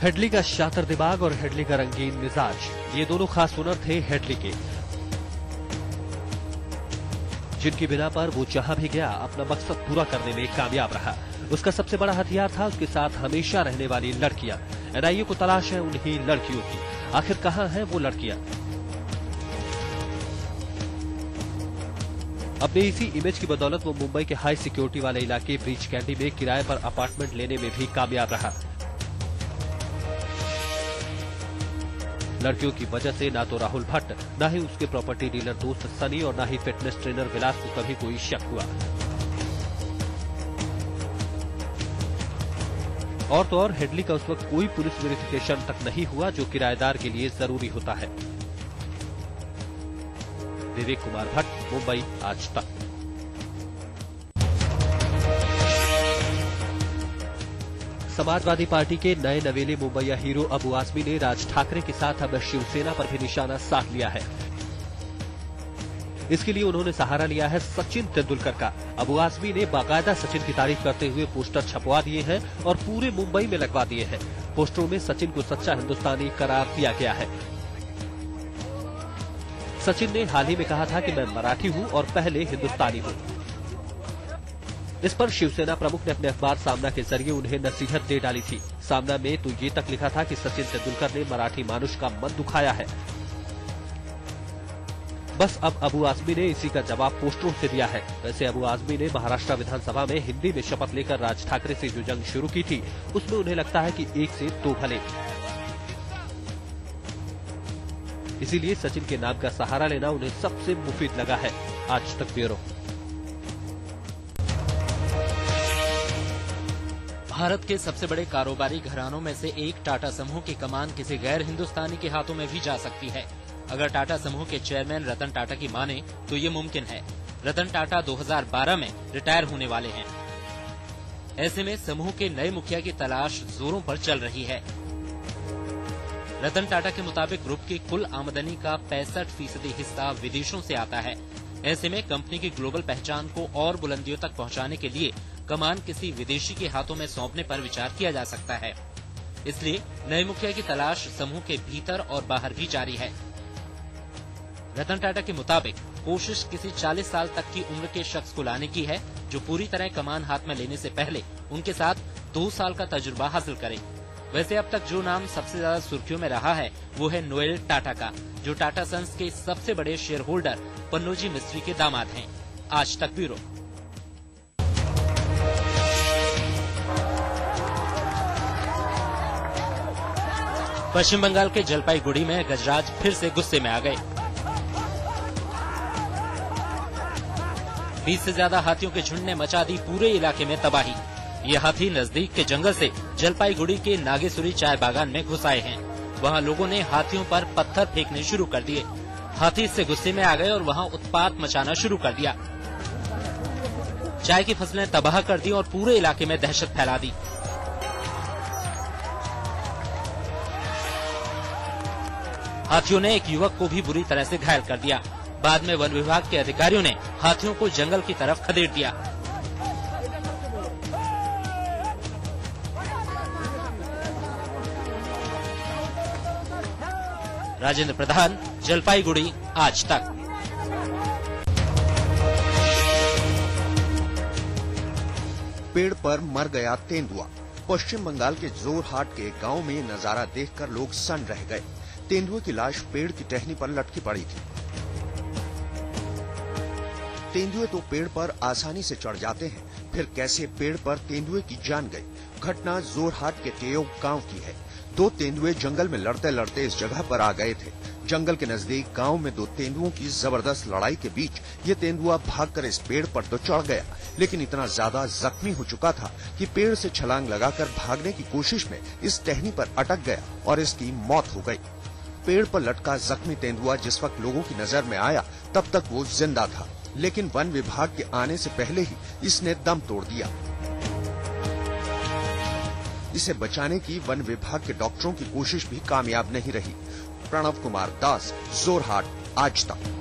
Headley का शातिर दिमाग और हेडली का रंगीन मिजाज, ये दोनों खास हुनर थे हेडली के, जिनकी बिना पर वो जहां भी गया अपना मकसद पूरा करने में कामयाब रहा। उसका सबसे बड़ा हथियार था उसके साथ हमेशा रहने वाली लड़कियां। एनआईए को तलाश है उन्हीं लड़कियों की। आखिर कहां हैं वो लड़कियां? अपने इसी इमेज की बदौलत वो मुंबई के हाई सिक्योरिटी वाले इलाके ब्रीच कैंडी में किराए पर अपार्टमेंट लेने में भी कामयाब रहा। लड़कियों की वजह से ना तो राहुल भट्ट, ना ही उसके प्रॉपर्टी डीलर दोस्त सनी और ना ही फिटनेस ट्रेनर विलास को कभी कोई शक हुआ। और तो और हेडली का उस वक्त कोई पुलिस वेरिफिकेशन तक नहीं हुआ जो किराएदार के लिए जरूरी होता है। विवेक कुमार भट्ट, मुंबई आज तक। समाजवादी पार्टी के नए नवेले मुंबईया हीरो अबू आजमी ने राज ठाकरे के साथ अब शिवसेना पर भी निशाना साध लिया है। इसके लिए उन्होंने सहारा लिया है सचिन तेंदुलकर का। अबू आजमी ने बाकायदा सचिन की तारीफ करते हुए पोस्टर छपवा दिए हैं और पूरे मुंबई में लगवा दिए हैं। पोस्टरों में सचिन को सच्चा हिंदुस्तानी करार दिया गया है। सचिन ने हाल ही में कहा था कि मैं मराठी हूं और पहले हिंदुस्तानी हूं। इस पर शिवसेना प्रमुख ने अपने अखबार सामना के जरिए उन्हें नसीहत दे डाली थी। सामना में तो ये तक लिखा था कि सचिन तेंदुलकर ने मराठी मानुष का मन दुखाया है। बस अब अबू आजमी ने इसी का जवाब पोस्टरों से दिया है। वैसे अबू आजमी ने महाराष्ट्र विधानसभा में हिंदी में शपथ लेकर राज ठाकरे से जो जंग शुरू की थी, उसमें उन्हें लगता है कि एक से दो भले। इसीलिए सचिन के नाम का सहारा लेना उन्हें सबसे मुफीद लगा है। आज तक ब्यूरो। भारत के सबसे बड़े कारोबारी घरानों में से एक टाटा समूह की कमान किसी गैर हिंदुस्तानी के हाथों में भी जा सकती है। अगर टाटा समूह के चेयरमैन रतन टाटा की माने तो ये मुमकिन है। रतन टाटा 2012 में रिटायर होने वाले हैं। ऐसे में समूह के नए मुखिया की तलाश जोरों पर चल रही है। रतन टाटा के मुताबिक ग्रुप की कुल आमदनी का 65% हिस्सा विदेशों से आता है। ऐसे में कंपनी की ग्लोबल पहचान को और बुलंदियों तक पहुंचाने के लिए कमान किसी विदेशी के हाथों में सौंपने पर विचार किया जा सकता है। इसलिए नए मुखिया की तलाश समूह के भीतर और बाहर भी जारी है। रतन टाटा के मुताबिक कोशिश किसी 40 साल तक की उम्र के शख्स को लाने की है, जो पूरी तरह कमान हाथ में लेने से पहले उनके साथ 2 साल का तजुर्बा हासिल करे। वैसे अब तक जो नाम सबसे ज्यादा सुर्खियों में रहा है वो है नोएल टाटा का, जो टाटा सन्स के सबसे बड़े शेयर होल्डर पन्नोजी मिस्त्री के दामाद हैं। आज तक ब्यूरो। पश्चिम बंगाल के जलपाईगुड़ी में गजराज फिर से गुस्से में आ गए। 20 से ज्यादा हाथियों के झुंड ने मचा दी पूरे इलाके में तबाही। ये हाथी नजदीक के जंगल से जलपाईगुड़ी के नागेश्वरी चाय बागान में घुस आए हैं। वहाँ लोगों ने हाथियों पर पत्थर फेंकने शुरू कर दिए। हाथी इससे गुस्से में आ गए और वहाँ उत्पात मचाना शुरू कर दिया। चाय की फसलें तबाह कर दी और पूरे इलाके में दहशत फैला दी। हाथियों ने एक युवक को भी बुरी तरह से घायल कर दिया। बाद में वन विभाग के अधिकारियों ने हाथियों को जंगल की तरफ खदेड़ दिया। राजेंद्र प्रधान, जलपाईगुड़ी आज तक। पेड़ पर मर गया तेंदुआ। पश्चिम बंगाल के जोरहाट के गांव में नजारा देखकर लोग सन्न रह गए। तेंदुए की लाश पेड़ की टहनी पर लटकी पड़ी थी। तेंदुए तो पेड़ पर आसानी से चढ़ जाते हैं, फिर कैसे पेड़ पर तेंदुए की जान गई। घटना जोरहाट के टेयोग गांव की है। 2 तेंदुए जंगल में लड़ते लड़ते इस जगह पर आ गए थे। जंगल के नजदीक गांव में 2 तेंदुओं की जबरदस्त लड़ाई के बीच ये तेंदुआ भागकर इस पेड़ पर तो चढ़ गया, लेकिन इतना ज्यादा जख्मी हो चुका था कि पेड़ से छलांग लगाकर भागने की कोशिश में इस टहनी पर अटक गया और इसकी मौत हो गई। पेड़ पर लटका जख्मी तेंदुआ जिस वक्त लोगों की नजर में आया तब तक वो जिंदा था, लेकिन वन विभाग के आने से पहले ही इसने दम तोड़ दिया। इसे बचाने की वन विभाग के डॉक्टरों की कोशिश भी कामयाब नहीं रही। प्रणव कुमार दास, जोरहाट, आज तक।